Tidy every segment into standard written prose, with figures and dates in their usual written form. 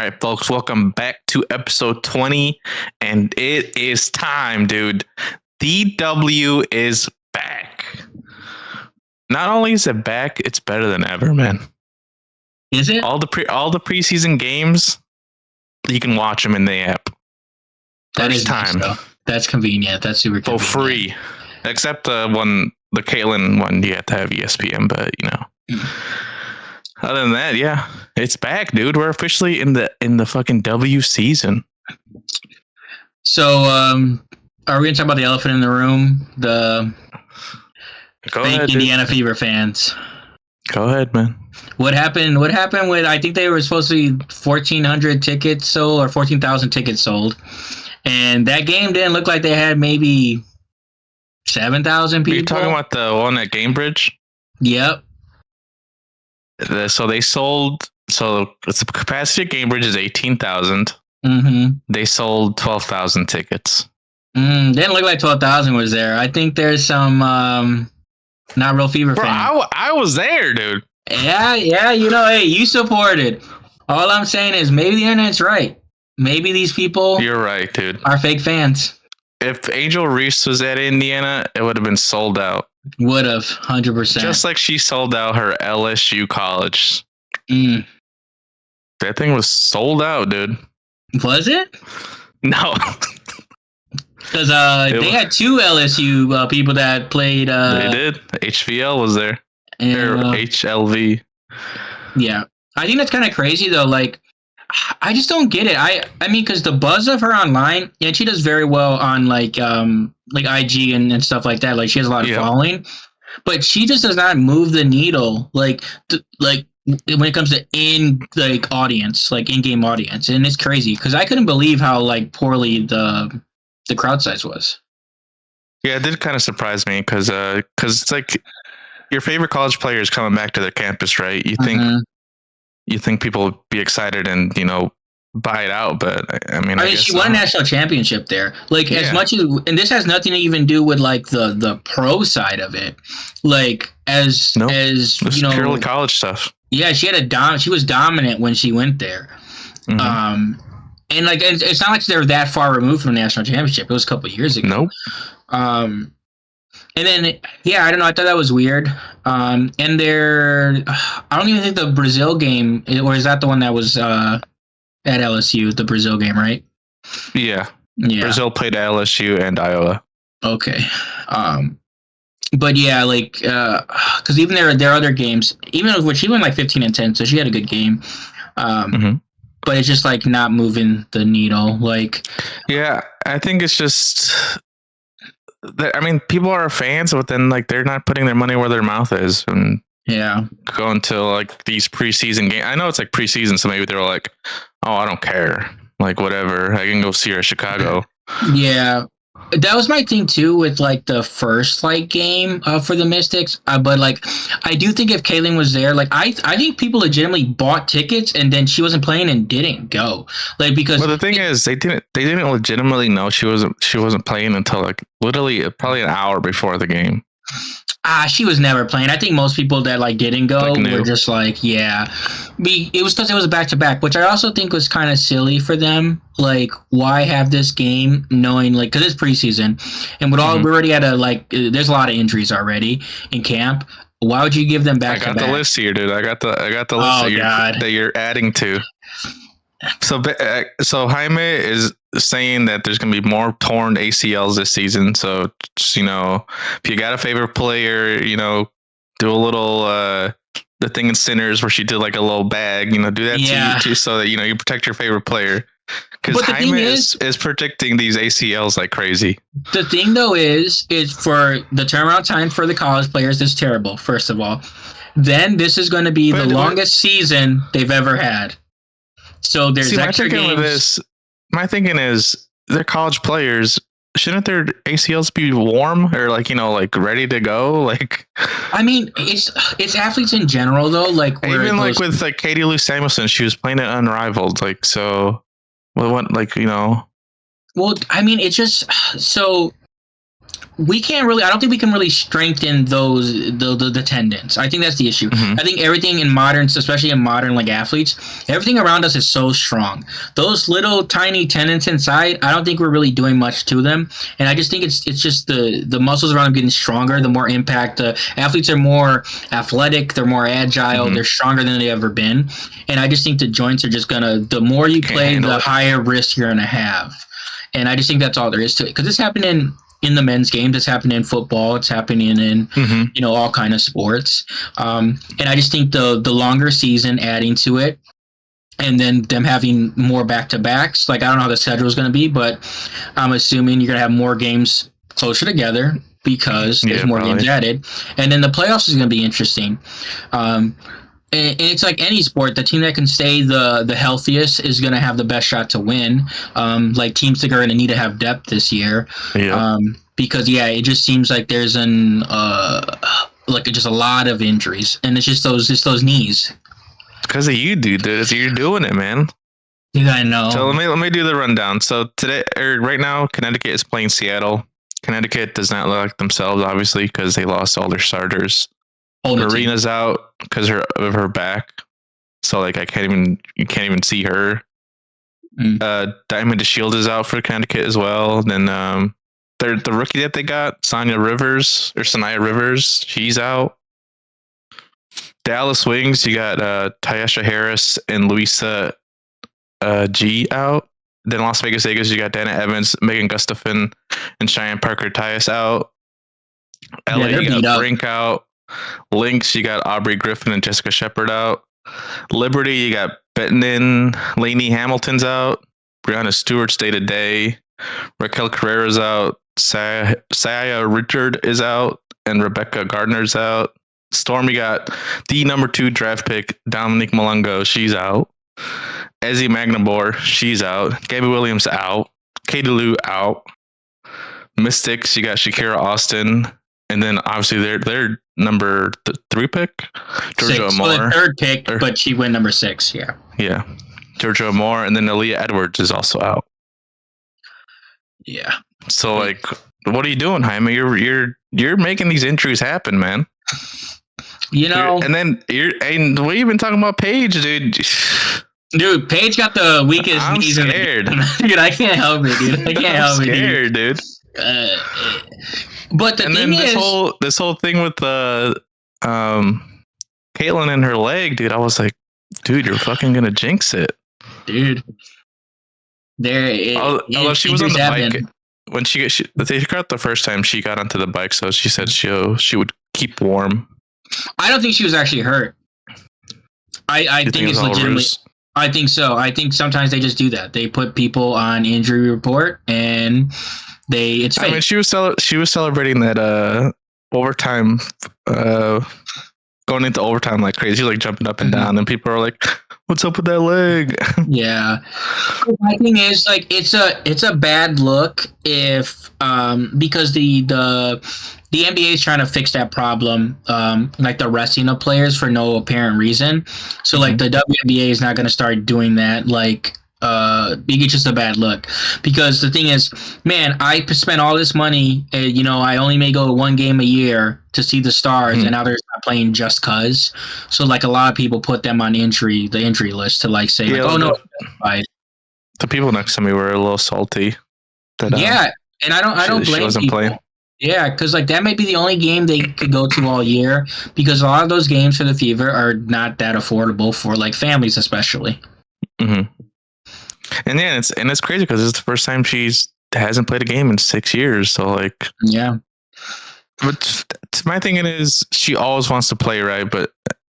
right, folks, welcome back to episode 20, and it is time, dude. DW is back. Not only is it back, it's better than ever, man. Is it? All the preseason games, you can watch them in the app. That First is time. nice, though. That's convenient. That's super convenient. For free. Except the Caitlyn one, you have to have ESPN, but you know. Other than that, yeah, it's back, dude. We're officially in the fucking W season. So, are we gonna talk about the elephant in the room? The fake Indiana Fever fans. Go ahead, man. What happened? What happened with? I think they were supposed to be 1,400 tickets sold or 14,000 tickets sold, and that game didn't look like they had maybe 7,000 people. Are you talking about the one at Gamebridge? Yep. So they sold. So the capacity at Gamebridge is 18,000. Mm-hmm. They sold 12,000 tickets. Didn't look like 12,000 was there. I think there's some not real Fever fans. I was there, dude. Yeah. You know, hey, you supported. All I'm saying is maybe the internet's right. Maybe these people. You're right, dude. Are fake fans. If Angel Reese was at Indiana, it would have been sold out. Would have 100%. Just like she sold out her LSU college. That thing was sold out, dude. Was it? No. Because they had two LSU people that played. They did. HVL was there. And, or HLV. Yeah. I think that's kind of crazy, though. Like, I just don't get it. I mean, because the buzz of her online, and she does very well on like IG and stuff like that. Like, she has a lot of following, but she just does not move the needle like when it comes to in-game audience, and it's crazy because I couldn't believe how like poorly the crowd size was. Yeah, it did kind of surprise me because it's like your favorite college player is coming back to their campus, right? You think people would be excited and, buy it out, but I mean, she won a national championship there. Like, as much as, and this has nothing to even do with like the pro side of it. Like, as purely college stuff. Yeah, she was dominant when she went there. Mm-hmm. And like, it's not like they're that far removed from the national championship. It was a couple of years ago. Nope. And then, I don't know. I thought that was weird. And I don't even think the Brazil game, or is that the one that was at LSU, the Brazil game, right? Yeah. Brazil played at LSU and Iowa. Okay. But yeah, like, because even there are other games, even with which she went like 15-10, so she had a good game. But it's just like not moving the needle. Like, yeah, I think it's just. I mean, people are fans, but then like they're not putting their money where their mouth is, and going to like these preseason games. I know it's like preseason, so maybe they're like, "Oh, I don't care, like whatever. I can go see her at Chicago." Yeah, that was my thing too with like the first like game for the Mystics. But like, I do think if Caitlyn was there, like I think people legitimately bought tickets and then she wasn't playing and didn't go. Like, because the thing is they didn't legitimately know she wasn't playing until like literally probably an hour before the game. She was never playing. I think most people that like didn't go were just like, yeah. It was because it was a back-to-back, which I also think was kind of silly for them. Like, why have this game knowing, like, because it's preseason, and with all we already had there's a lot of injuries already in camp. Why would you give them back-to-back? I got the list here, dude. I got the list that you're adding to. So Jaime is saying that there's going to be more torn ACLs this season. So, just, if you got a favorite player, do a little the thing in Sinners where she did like a little bag, do that too, so that you protect your favorite player. Because Jaime is predicting these ACLs like crazy. The thing though is for the turnaround time for the college players is terrible. First of all, then this is going to be the longest season they've ever had. So there's extra games. My thinking is they're college players. Shouldn't their ACLs be warm or like ready to go? Like, I mean, it's athletes in general though. Like even like with like Katie Lou Samuelson, she was playing it unrivaled. Like, so what? Like, Well, I mean, it's just so. we can't really. I don't think we can really strengthen the tendons. I think that's the issue. Mhm. I think everything in modern, especially in modern like athletes, everything around us is so strong. Those little tiny tendons inside, I don't think we're really doing much to them. And I just think it's just the muscles around them getting stronger. The more impact, the athletes are more athletic. They're more agile. Mhm. They're stronger than they've ever been. And I just think the joints are just gonna. The more you Can't play, handle the it. higher risk you're gonna have. And I just think that's all there is to it. Because it's happening in the men's games, it's happening in football, it's happening in Mhm. all kind of sports. And I just think the longer season adding to it, and then them having more back to backs. Like I don't know how the schedule is going to be, but I'm assuming you're going to have more games closer together because there's Yeah, more probably. games added, and then the playoffs is going to be interesting. And it's like any sport, the team that can stay the healthiest is going to have the best shot to win. Like teams that are going to need to have depth this year, Yeah. because it just seems like there's like just a lot of injuries, and it's just those knees. Because of you, dude. You're doing it, man. You gotta know. So let me do the rundown. So today, or right now, Connecticut is playing Seattle. Connecticut does not look like themselves, obviously, because they lost all their starters. Marina's out because of her back, so like you can't even see her. Diamond DeShield is out for Connecticut as well. Then the rookie that they got, Sanaya Rivers, she's out. Dallas Wings, you got Tyesha Harris and Louisa G out. Then Las Vegas Eagles, you got Dana Evans, Megan Gustafson, and Cheyenne Parker Tyus out. LA, you got Brink out. Lynx, you got Aubrey Griffin and Jessica Shepard out. Liberty, you got Bettinen, Lainey Hamilton's out. Brianna Stewart's day to day. Raquel Carrera's out. Saya Richard is out. And Rebecca Gardner's out. Storm, you got the number 2 draft pick, Dominique Malungo. She's out. Ezzy Magnabor, she's out. Gabby Williams out. Katie Lou out. Mystics, you got Shakira Austin. And then obviously their number 3 pick, Georgia Moore. So the 3rd pick, but she went number 6. Yeah. Yeah, Georgia Moore, and then Aaliyah Edwards is also out. Yeah. So like, what are you doing, Jaime? You're making these injuries happen, man. And then and we even talking about Paige, dude. Dude, Paige got the weakest. I'm scared. Dude, I can't help it, dude. I can't help it, dude. But the thing is, this whole thing with the Caitlin and her leg, dude. I was like, dude, you're fucking gonna jinx it, dude. Although she was on the bike when they got the first time she got onto the bike, so she said she would keep warm. I don't think she was actually hurt. I think it's legitimately. I think so. I think sometimes they just do that. They put people on injury report and it's fake. I mean, she was celebrating that overtime, going into overtime like crazy. She was like jumping up and down, and people are like, "What's up with that leg?" Yeah. My thing is like it's a bad look if because the NBA is trying to fix that problem, like the resting of players for no apparent reason. So like the WNBA is not going to start doing that. Like it's just a bad look because the thing is, man, I spent all this money. I only may go to 1 game a year to see the stars, and now they're not playing just cause. So like a lot of people put them on the injury list to like say, oh no. The people next to me were a little salty. And I don't blame people. Playing. Yeah, because like that might be the only game they could go to all year because a lot of those games for the Fever are not that affordable for like families, especially. Mm-hmm. And it's crazy because it's the first time she hasn't played a game in 6 years. So like, yeah. But my thing is, she always wants to play, right? But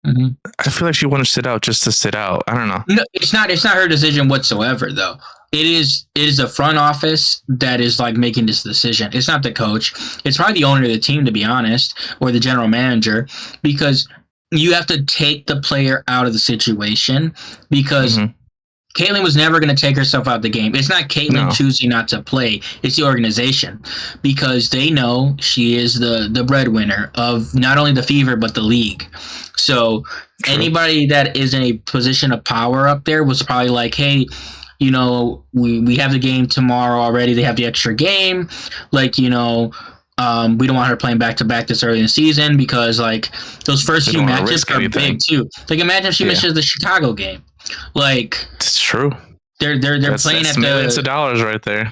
I feel like she wants to sit out just to sit out. I don't know. No, it's not her decision whatsoever, though. It is the front office that is like making this decision. It's not the coach. It's probably the owner of the team, to be honest, or the general manager, because you have to take the player out of the situation because Caitlin was never going to take herself out of the game. It's not Caitlin choosing not to play. It's the organization because they know she is the breadwinner of not only the Fever, but the league. So anybody that is in a position of power up there was probably like, hey, we have the game tomorrow already. They have the extra game. Like, We don't want her playing back to back this early in the season because like those first few matchups are big too. Like imagine if she misses the Chicago game. Like it's true. They're playing at millions of dollars right there.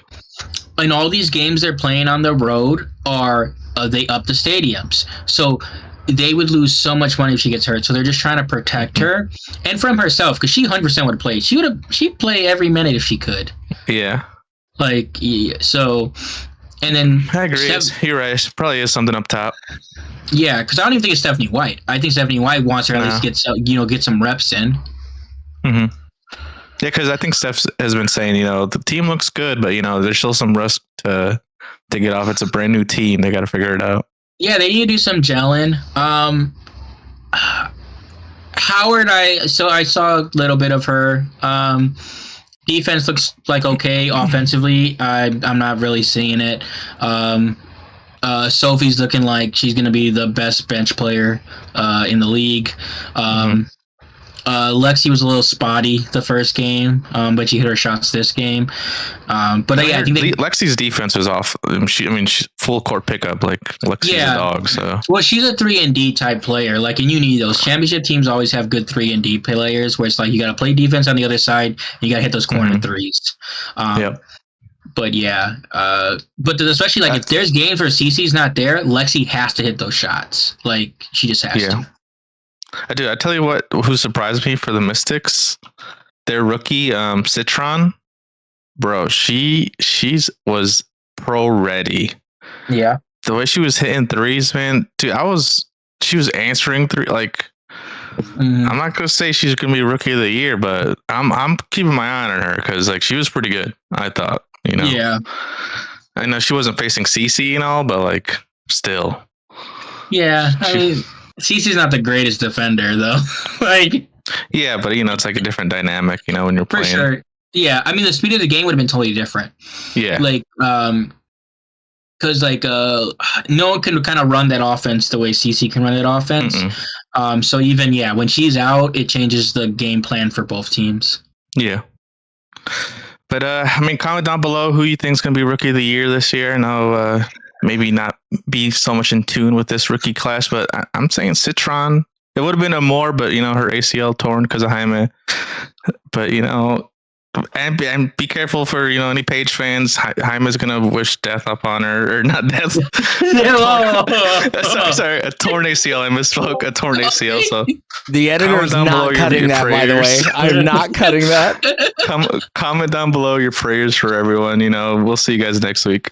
And all these games they're playing on the road are they up the stadiums. So they would lose so much money if she gets hurt. So they're just trying to protect her and from herself because she 100% would have played. She'd play every minute if she could. Yeah. Like so, and then I agree. You're right. It probably is something up top. Yeah, because I don't even think it's Stephanie White. I think Stephanie White wants her to at least get some reps in. Mm-hmm. Yeah, because I think Steph has been saying, the team looks good, but there's still some rust to get off. It's a brand new team. They got to figure it out. Yeah, they need to do some gelling. Howard, I saw a little bit of her. Defense looks like okay. Offensively, I'm not really seeing it. Sophie's looking like she's going to be the best bench player in the league. Lexi was a little spotty the first game, but she hit her shots this game. But I think Lexi's defense was off. She's full court pickup. Like Lexi's a dog. So she's a 3-and-D type player. Like, and you need those. Championship teams always have good 3-and-D players, where it's like you got to play defense on the other side. And you got to hit those corner threes. But yeah, but especially like if there's games where CeCe's not there, Lexi has to hit those shots. Like she just has to. I do. I tell you what, who surprised me for the Mystics, their rookie Citron, bro. She was pro ready. Yeah, the way she was hitting threes, man. Dude, she was answering three. Like, I'm not gonna say she's gonna be rookie of the year, but I'm keeping my eye on her because like she was pretty good. I thought, Yeah. I know she wasn't facing CeCe and all, but like still. Yeah, I mean. CeCe's not the greatest defender, though. Like, yeah, but it's like a different dynamic, when you're playing. For sure. Yeah, I mean, the speed of the game would have been totally different. Yeah, like, because like, no one can kind of run that offense the way CeCe can run that offense. So even when she's out, it changes the game plan for both teams. Yeah. But comment down below who you think is going to be rookie of the year this year. I know. Maybe not be so much in tune with this rookie class, but I'm saying Citron. It would have been a more, but her ACL torn because of Jaime. But and be careful for any Page fans. Jaime's gonna wish death upon her, or not death. Sorry, a torn ACL. I misspoke. A torn ACL. So the editor is not cutting that. By the way, I'm not cutting that. Comment down below your prayers for everyone. We'll see you guys next week.